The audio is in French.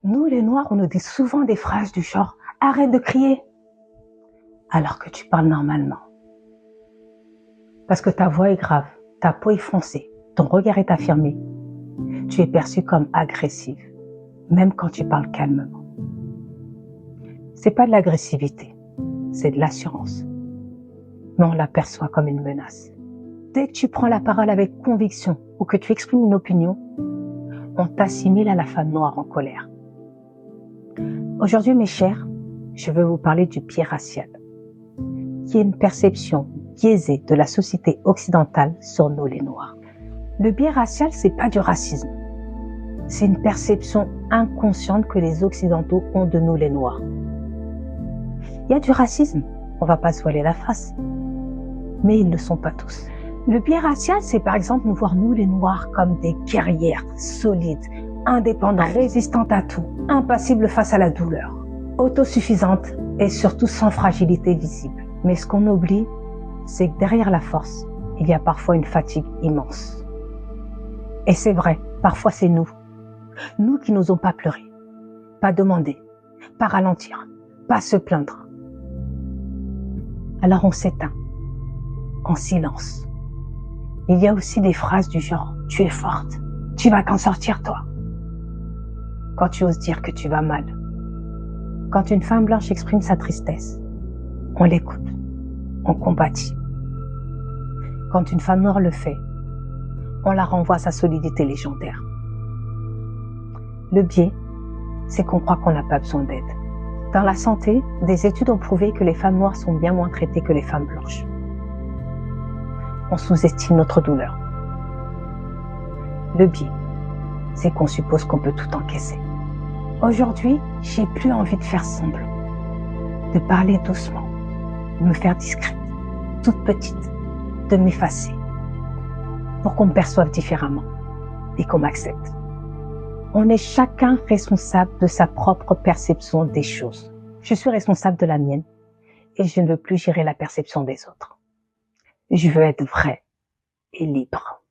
Nous, les Noirs, on nous dit souvent des phrases du genre « Arrête de crier !» alors que tu parles normalement. Parce que ta voix est grave, ta peau est foncée, ton regard est affirmé. Tu es perçu comme agressive, même quand tu parles calmement. C'est pas de l'agressivité, c'est de l'assurance. Mais on l'aperçoit comme une menace. Dès que tu prends la parole avec conviction ou que tu exprimes une opinion, on t'assimile à la femme noire en colère. Aujourd'hui, mes chers, je veux vous parler du biais racial, qui est une perception biaisée de la société occidentale sur nous les Noirs. Le biais racial, c'est pas du racisme. C'est une perception inconsciente que les Occidentaux ont de nous les Noirs. Il y a du racisme, on va pas se voiler la face, mais ils ne le sont pas tous. Le biais racial, c'est par exemple nous voir nous les Noirs comme des guerrières solides, indépendantes, résistantes à tout, impassibles face à la douleur, autosuffisantes et surtout sans fragilité visible. Mais ce qu'on oublie, c'est que derrière la force, il y a parfois une fatigue immense. Et c'est vrai, parfois c'est nous. Nous qui n'osons pas pleurer, pas demander, pas ralentir, pas se plaindre. Alors on s'éteint, en silence. Il y a aussi des phrases du genre « Tu es forte, tu vas t'en sortir toi ». Quand tu oses dire que tu vas mal. Quand une femme blanche exprime sa tristesse, on l'écoute, on compatit. Quand une femme noire le fait, on la renvoie à sa solidité légendaire. Le biais, c'est qu'on croit qu'on n'a pas besoin d'aide. Dans la santé, des études ont prouvé que les femmes noires sont bien moins traitées que les femmes blanches. On sous-estime notre douleur. Le biais, c'est qu'on suppose qu'on peut tout encaisser. Aujourd'hui, j'ai plus envie de faire semblant, de parler doucement, de me faire discrète, toute petite, de m'effacer, pour qu'on me perçoive différemment et qu'on m'accepte. On est chacun responsable de sa propre perception des choses. Je suis responsable de la mienne et je ne veux plus gérer la perception des autres. Je veux être vraie et libre.